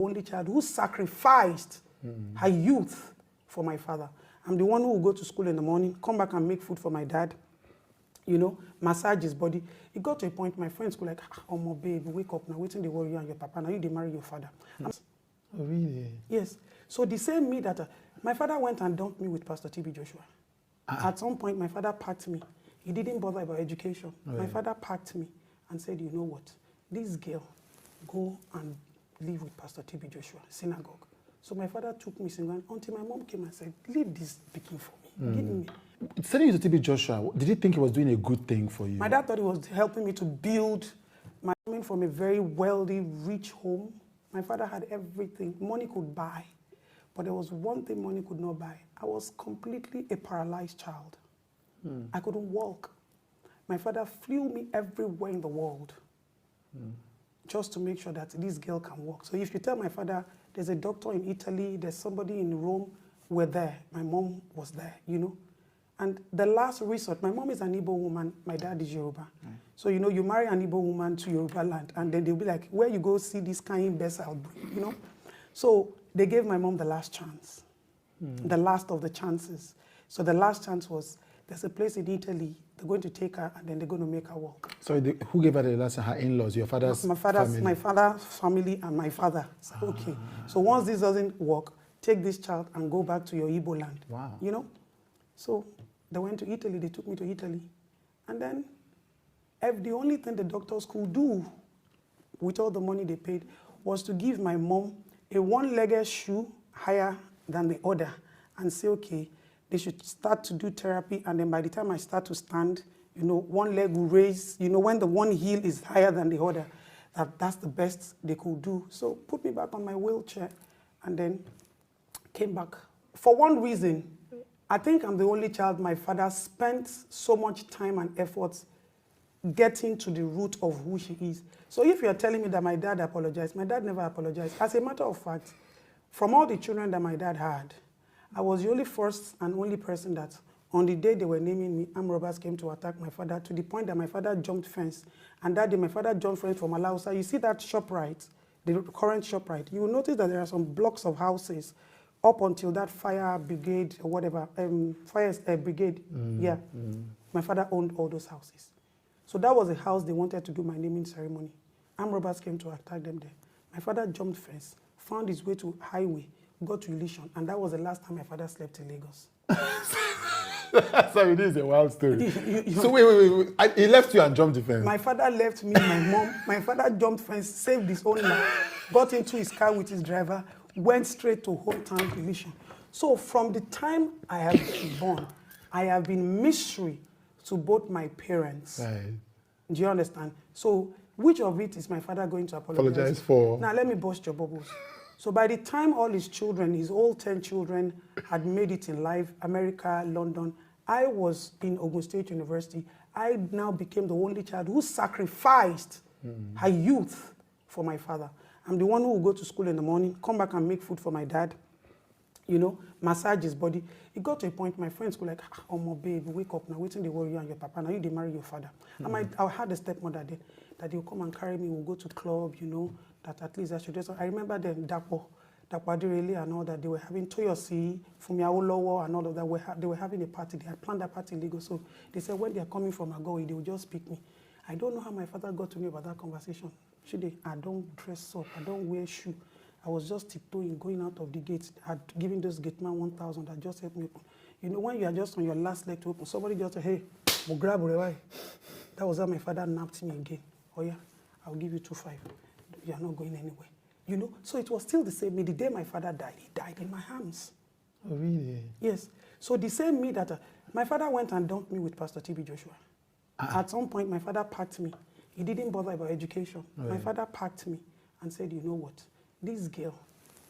Only child who sacrificed her youth for my father. I'm the one who will go to school in the morning, come back and make food for my dad, you know, massage his body. It got to a point, my friends were like, oh, my babe, wake up now, waiting they worry you and your papa, now you they marry your father. Oh, really? Yes. So the same me that, my father went and dumped me with Pastor T.B. Joshua. At some point, my father packed me. He didn't bother about education. Right. My father packed me and said, you know what, this girl, go and live with Pastor T.B. Joshua, synagogue. So my father took me single until my mom came and said, leave this picking for me. Give me. Sending you to T.B. Joshua, did you think he was doing a good thing for you? My dad thought he was helping me to build. Coming from a very wealthy, rich home. My father had everything money could buy. But there was one thing money could not buy. I was completely a paralyzed child. I couldn't walk. My father flew me everywhere in the world just to make sure that this girl can walk. So if you tell my father, there's a doctor in Italy, there's somebody in Rome, we're there. My mom was there, you know. And the last resort, my mom is an Igbo woman, my dad is Yoruba. So, you know, you marry an Igbo woman to Yoruba land, and then they'll be like, where you go see this kind best I'll bring, you know. So they gave my mom the last chance, the last of the chances. So the last chance was, there's a place in Italy, they're going to take her and then they're going to make her walk. So who gave her the last? Her in-laws, your father's family? My father's family and my father. So, okay, so once this doesn't work, take this child and go back to your Igbo land. Wow. You know? So they went to Italy, they took me to Italy. And then the only thing the doctors could do with all the money they paid was to give my mom a one-legged shoe higher than the other and say, okay, they should start to do therapy, and then by the time I start to stand, you know, one leg will raise, you know, when the one heel is higher than the other, that's the best they could do. So put me back on my wheelchair and then came back. For one reason, I think I'm the only child my father spent so much time and effort getting to the root of who she is. So if you're telling me that my dad apologized, my dad never apologized. As a matter of fact, from all the children that my dad had, I was the only first and only person that on the day they were naming me, armed robbers came to attack my father to the point that my father jumped fence. And that day my father jumped fence from Alausa. You see that ShopRite, the current ShopRite, you will notice that there are some blocks of houses up until that fire brigade or whatever, brigade, my father owned all those houses. So that was a house they wanted to do my naming ceremony. Armed robbers came to attack them there. My father jumped fence, found his way to highway, got to Illusion, and that was the last time my father slept in Lagos. Sorry, this is a wild story. So wait. He left you and jumped the fence? My father left me, my mom. My father jumped fence, saved his own life, got into his car with his driver, went straight to hometown Illusion. So from the time I have been born, I have been mystery to both my parents. Right. Do you understand? So which of it is my father going to apologize for? Now let me burst your bubbles. So by the time all his children, his all 10 children, had made it in life, America, London, I was in Ogun State University. I now became the only child who sacrificed her youth for my father. I'm the one who will go to school in the morning, come back and make food for my dad, you know, massage his body. It got to a point, my friends were like, oh, my babe, wake up now, waiting they worry you and your papa, now you they marry your father. And I had a stepmother there, that they'll come and carry me, we'll go to club, you know, that at least I should just, I remember them, Dapo Adirele and all that, they were having Toyosi, Fumi Awolowo and all of that, they were having a party, they had planned that party in Lagos, so they said when they are coming from Agoy, they will just pick me. I don't know how my father got to me about that conversation. I don't dress up, I don't wear shoe. I was just tiptoeing, going out of the gate, had given those gate man 1,000 that just helped me open. You know, when you are just on your last leg to open, somebody just said, hey, we'll grab it. That was how my father napped me again. Oh yeah, I'll give you 2,500. You are not going anywhere. You know, so it was still the same me. The day my father died, he died in my hands. Oh, really? Yes. So the same me that, my father went and dumped me with Pastor T.B. Joshua. At some point, my father packed me. He didn't bother about education. Right. My father packed me and said, you know what, this girl,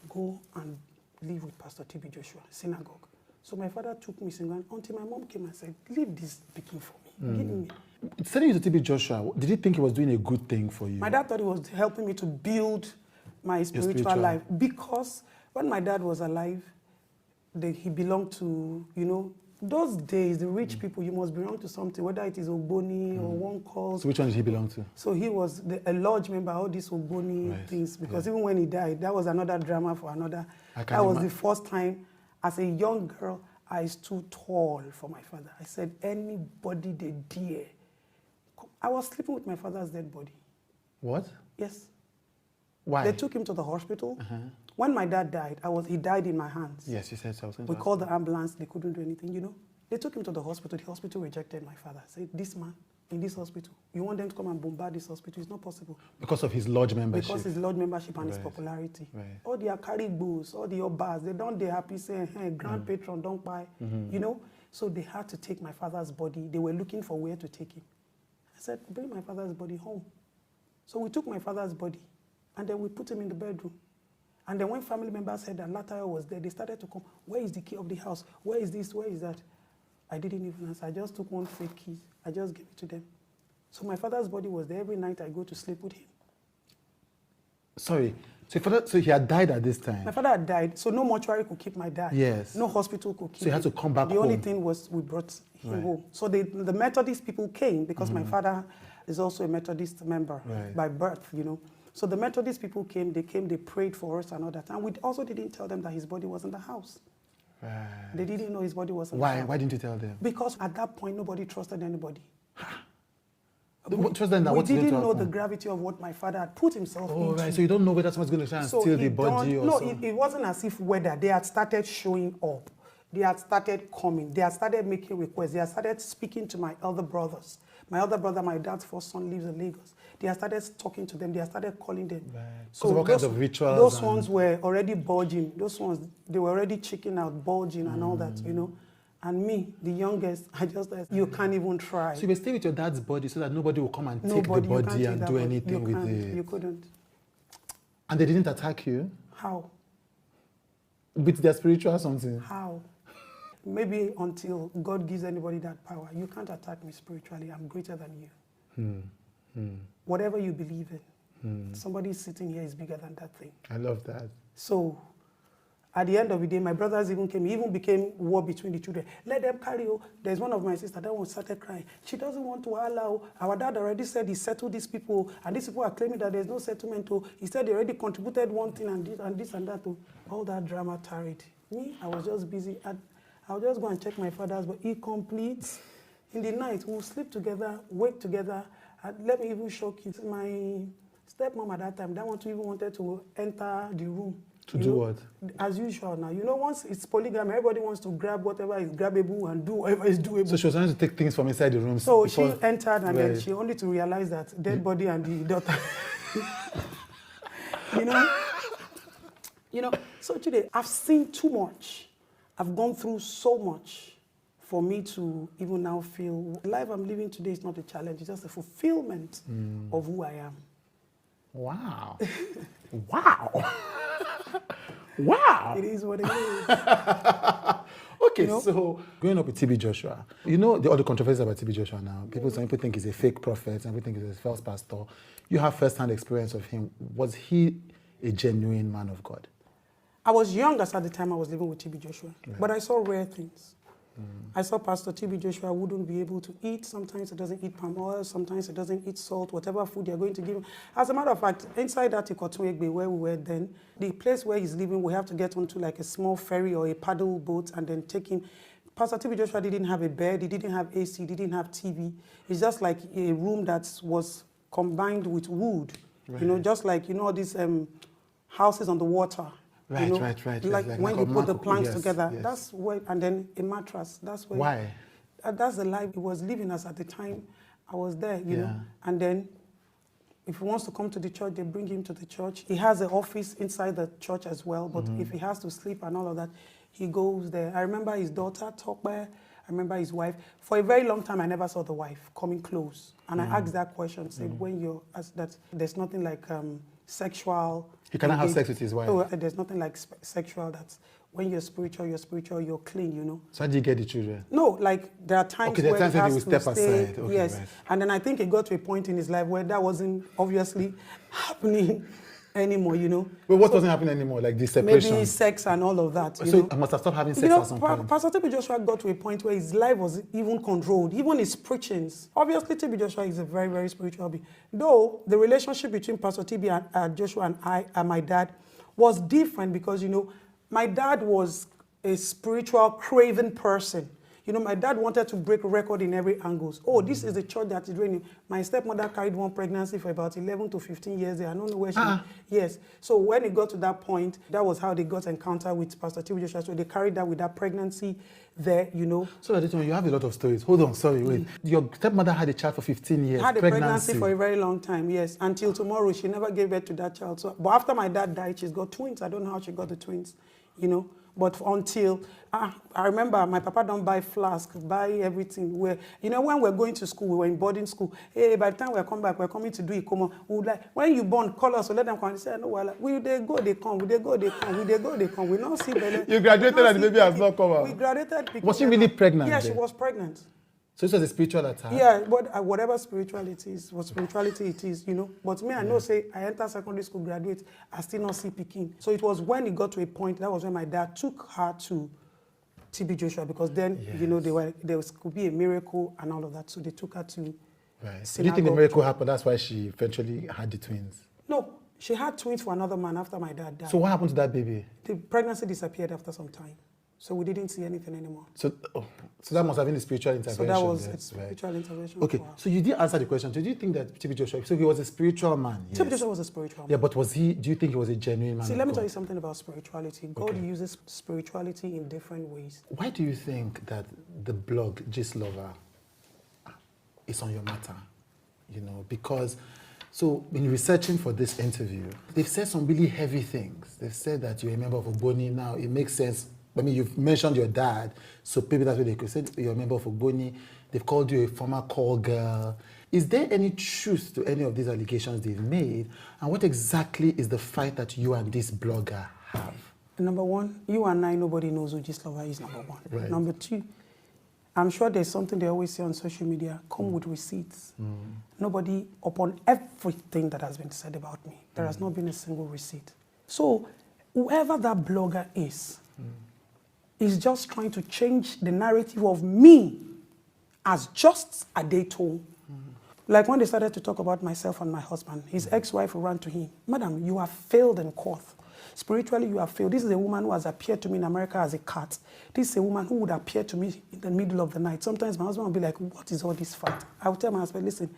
go and live with Pastor T.B. Joshua, synagogue. So my father took me single until my mom came and said, leave this picking for me. Give me. Sending you to T.B. Joshua, did you think he was doing a good thing for you? My dad thought he was helping me to build my spiritual life. Because when my dad was alive, he belonged to, you know, Those days, the rich people, you must belong to something, whether it is Ogboni or one called. So which one did he belong to? So he was a lodge member, all these Ogboni things, because even when he died, that was another drama for another. That was the first time, as a young girl, I stood tall for my father. I said, anybody they dare. I was sleeping with my father's dead body. What? Yes. Why? They took him to the hospital. When my dad died, he died in my hands. Yes, you said so. We called the ambulance. They couldn't do anything, you know. They took him to the hospital. The hospital rejected my father. Said, this man in this hospital, you want them to come and bombard this hospital? It's not possible. Because of his lodge membership? Because his lodge membership and his popularity. All the Akaribos, all the Obas, they happy saying, hey, grand patron, don't buy, you know. So they had to take my father's body. They were looking for where to take him. I said, bring my father's body home. So we took my father's body, and then we put him in the bedroom. And then when family members heard that Latayo was there, they started to come. Where is the key of the house? Where is this? Where is that? I didn't even answer. I just took one fake key. I just gave it to them. So my father's body was there. Every night I go to sleep with him. Sorry. So he had died at this time? My father had died, so no mortuary could keep my dad. Yes. No hospital could keep him. So he had to come back home. The only thing was we brought him home. So the Methodist people came, because my father is also a Methodist member by birth, you know. So the Methodist people came, they prayed for us and all that. And we also didn't tell them that his body was in the house. Right. They didn't know his body was in the house. Why didn't you tell them? Because at that point, nobody trusted anybody. We didn't know the gravity of what my father had put himself into. Right. So you don't know whether someone's going to try and steal the body or something? No, it wasn't as if whether. They had started showing up. They had started coming. They had started making requests. They had started speaking to my elder brothers. My elder brother, my dad's first son, lives in Lagos. They had started talking to them. They had started calling them. Right. So all kinds of rituals. Those ones were already bulging. Those ones, they were already checking out, bulging and all that, you know. And me, the youngest, I just said, you can't even try. So you were staying with your dad's body so that nobody will come and take the body and do anything with it? You couldn't. And they didn't attack you? How? With their spiritual something? How? Maybe until God gives anybody that power. You can't attack me spiritually. I'm greater than you. Whatever you believe in, somebody sitting here is bigger than that thing. I love that. So, at the end of the day, my brothers even came. It even became war between the children. Let them carry you. There's one of my sisters that one started crying. She doesn't want to allow. Our dad already said he settled these people, and these people are claiming that there's no settlement. He said they already contributed one thing and this and that. All that drama tarried. Me, I was just busy. I'll just go and check my father's, but he completes. In the night, we'll sleep together, wake together. Let me even shock you. My stepmom at that time, that one even wanted to enter the room. To do what? As usual now. You know, once it's polygamy, everybody wants to grab whatever is grabbable and do whatever is doable. So she was trying to take things from inside the room. So she entered and then she only to realize that dead body and the daughter. you know, so today I've seen too much. I've gone through so much for me to even now feel the life I'm living today is not a challenge. It's just a fulfillment of who I am. Wow. Wow. Wow. It is what it is. Okay, so growing up with TB Joshua, you know all the controversies about TB Joshua now. Some people think he's a fake prophet, some people think he's a false pastor. You have first-hand experience of him. Was he a genuine man of God? I was young at the time I was living with TB Joshua, but I saw rare things. I saw Pastor TB Joshua wouldn't be able to eat. Sometimes he doesn't eat palm oil. Sometimes he doesn't eat salt, whatever food you're going to give him. As a matter of fact, inside that Ikotunegbe where we were then, the place where he's living, we have to get onto like a small ferry or a paddle boat and then take him. Pastor TB Joshua didn't have a bed. He didn't have AC. He didn't have TV. It's just like a room that was combined with wood. Right. You know, just like, you know, all these houses on the water. Right, you know, right. Like when you put the planks together, yes. that's where, and then a mattress, that's where. Why? That's the life he was living as at the time I was there, you know. And then if he wants to come to the church, they bring him to the church. He has an office inside the church as well, but if he has to sleep and all of that, he goes there. I remember his daughter, Tokbe. I remember his wife. For a very long time, I never saw the wife coming close. And I asked that question, said, when you're, that there's nothing like sexual. He cannot have sex with his wife. Oh, there's nothing like sexual. That's when you're spiritual, you're clean, you know. So how do you get the children? No, like there are times where he has to step stay. aside. Okay, yes, right. and then I think it got to a point in his life where that wasn't obviously happening. anymore, you know. But what wasn't happening anymore? Like the separation? Maybe sex and all of that. So I must have stopped having sex at some point. Pastor TB Joshua got to a point where his life was even controlled, even his preachings. Obviously, TB Joshua is a very, very spiritual being. Though the relationship between Pastor TB and Joshua and I and my dad was different because, you know, my dad was a spiritual, craven person. You know, my dad wanted to break record in every angle. Oh, this is the church that is raining. My stepmother carried one pregnancy for about 11 to 15 years there. I don't know where she... Yes. So when it got to that point, that was how they got encounter with Pastor TB Joshua. So they carried that with that pregnancy there, you know. So you have a lot of stories. Hold on, sorry, wait. Your stepmother had a child for 15 years. Had a pregnancy for a very long time, yes. Until tomorrow, she never gave birth to that child. So, but after my dad died, she's got twins. I don't know how she got the twins, you know. But until, I remember my papa don't buy flask, buy everything. Where, you know, when we're going to school, we were in boarding school. Hey, by the time we come back, we're coming to do it. Come on, we would like, when you born, call us, so let them come. They say, no, well, they go, they come. They go, they come. They go, they come. We don't see belly. You graduated and the baby has not come out. We graduated. Was she really pregnant? Yeah, she was pregnant. So it was a spiritual attack? Yeah, but whatever spirituality is, what spirituality it is, you know. But me, I know, say, I enter secondary school, graduate, I still not see Peking. So it was when it got to a point, that was when my dad took her to TB Joshua, because then, you know, there could be a miracle and all of that. So they took her to Do you think the miracle happened? That's why she eventually had the twins? No, she had twins for another man after my dad died. So what happened to that baby? The pregnancy disappeared after some time. So we didn't see anything anymore. So that must have been a spiritual intervention. So that was a spiritual intervention. Okay, so you did answer the question. So do you think that TB Joshua, so he was a spiritual man? Yes. TB Joshua was a spiritual man. Yeah, but do you think he was a genuine man? See, let me tell you something about spirituality. God uses spirituality in different ways. Why do you think that the blog, c0rp'se, is on your matter? You know, because, so in researching for this interview, they've said some really heavy things. They've said that you're a member of Ogboni. Now, it makes sense. I mean, you've mentioned your dad, so maybe that's what they could say. You're a member of Ogboni. They've called you a former call girl. Is there any truth to any of these allegations they've made? And what exactly is the fight that you and this blogger have? Number one, you and I, nobody knows who c0rp'se is, number one. Right. Number two, I'm sure there's something they always say on social media, come with receipts. Nobody, upon everything that has been said about me, there has not been a single receipt. So whoever that blogger is just trying to change the narrative of me as just a Adetoun. Like when they started to talk about myself and my husband, his ex-wife ran to him, Madam, you have failed in court. Spiritually, you have failed. This is a woman who has appeared to me in America as a cat. This is a woman who would appear to me in the middle of the night. Sometimes my husband will be like, what is all this fight? I will tell my husband, listen,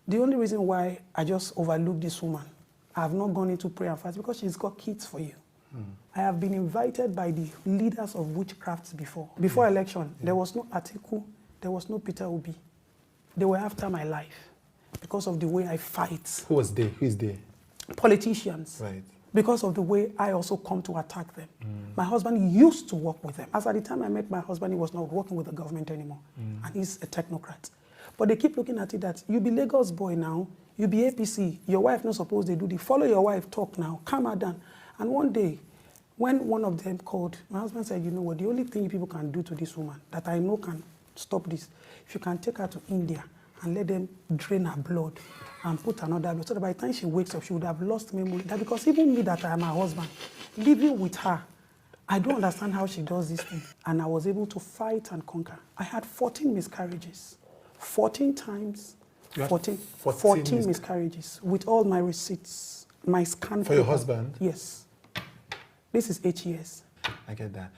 the only reason why I just overlooked this woman, I have not gone into prayer and fast, because she's got kids for you. I have been invited by the leaders of witchcrafts before. Before election, there was no Atiku, there was no Peter Obi. They were after my life because of the way I fight. Who was there? Who is there? Politicians. Right. Because of the way I also come to attack them. My husband used to work with them. As at the time I met my husband, he was not working with the government anymore. And he's a technocrat. But they keep looking at it that, you be Lagos boy now, you be APC, your wife not supposed to do the, follow your wife, talk now, calm her down. And one day, when one of them called, my husband said, you know what, the only thing people can do to this woman that I know can stop this, if you can take her to India and let them drain her blood and put another blood, so that by the time she wakes up, she would have lost memory. That because even me that I am her husband, living with her, I don't understand how she does this thing. And I was able to fight and conquer. I had 14 miscarriages. 14 times, 14 miscarriages with all my receipts, my scan. For your husband? Yes. This is 8 years. I get that.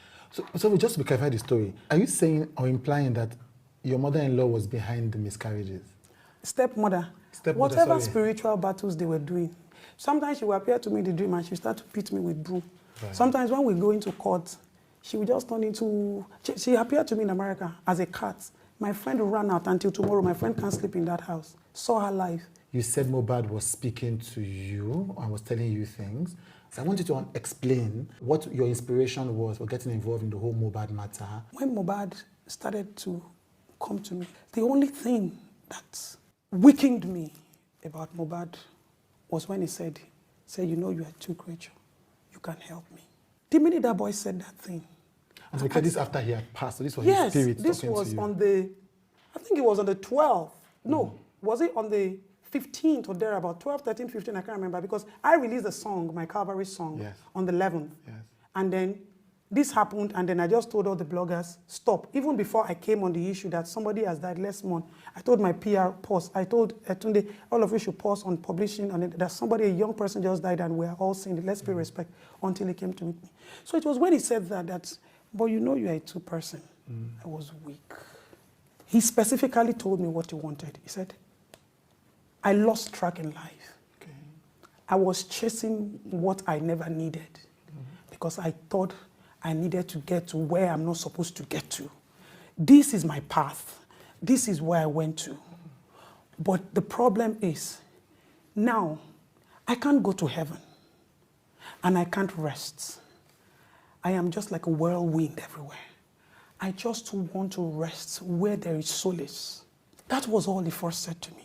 So just to clarify the story, are you saying or implying that your mother-in-law was behind the miscarriages? Stepmother. Whatever spiritual battles they were doing. Sometimes she would appear to me in the dream and she would start to beat me with broom. Right. Sometimes when we go into court, she would just turn into... She appeared to me in America as a cat. My friend ran out until tomorrow. My friend can't sleep in that house. Saw her live. You said Mohbad was speaking to you and was telling you things. So I want you to explain what your inspiration was for getting involved in the whole Mohbad matter. When Mohbad started to come to me, the only thing that weakened me about Mohbad was when he said, you know you are too creature. You can help me. The minute that boy said that thing. And so because this after he had passed, so this was his spirit talking to you. Yes, this was on the, I think it was on the 12th. No, was it on the 15th or there, about 12, 13, 15, I can't remember, because I released a song, my Calvary song, Yes. on the 11th. Yes. And then this happened, and then I just told all the bloggers, stop. Even before I came on the issue that somebody has died last month, I told my PR, pause. I told Tunde, all of you should pause on publishing, and that somebody, a young person just died, and we are all saying it. Let's pay respect, until he came to meet me. So it was when he said that but you know you are a two-person. I was weak. He specifically told me what he wanted. He said, I lost track in life. Okay. I was chasing what I never needed because I thought I needed to get to where I'm not supposed to get to. This is my path. This is where I went to. But the problem is, now, I can't go to heaven and I can't rest. I am just like a whirlwind everywhere. I just want to rest where there is solace. That was all he first said to me.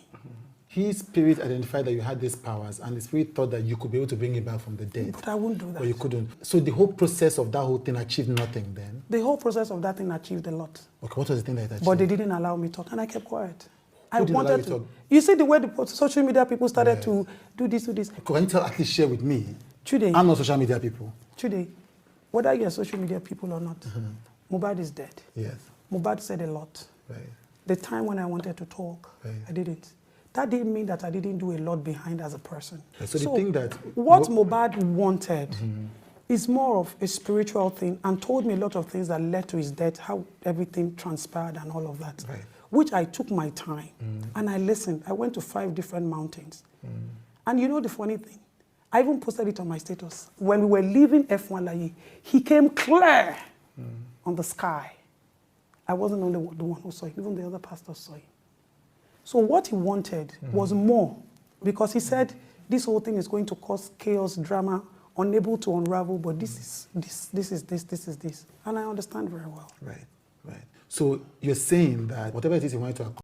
His spirit identified that you had these powers, and the spirit thought that you could be able to bring him back from the dead. But I wouldn't do that. But you couldn't. So the whole process of that whole thing achieved nothing then? The whole process of that thing achieved a lot. Okay, what was the thing that it achieved? But they didn't allow me to talk, and I kept quiet. I Who didn't allow wanted you to to. talk? You see the way the social media people started to do this, do this. Can you tell, at least share with me? Today, I'm not social media people. today, whether you're social media people or not, Mohbad is dead. Yes. Mohbad said a lot. Right. The time when I wanted to talk, Right. I didn't. That didn't mean that I didn't do a lot behind as a person. So the thing that... What Mohbad wanted is more of a spiritual thing, and told me a lot of things that led to his death, how everything transpired and all of that, Right. which I took my time and I listened. I went to 5 different mountains. And you know the funny thing? I even posted it on my status. When we were leaving F1 Laye, he came clear on the sky. I wasn't only the one who saw him, even the other pastors saw him. So what he wanted was more, because he said this whole thing is going to cause chaos, drama, unable to unravel, but this is this. And I understand very well. Right, right. So you're saying that whatever it is you wanted to accomplish,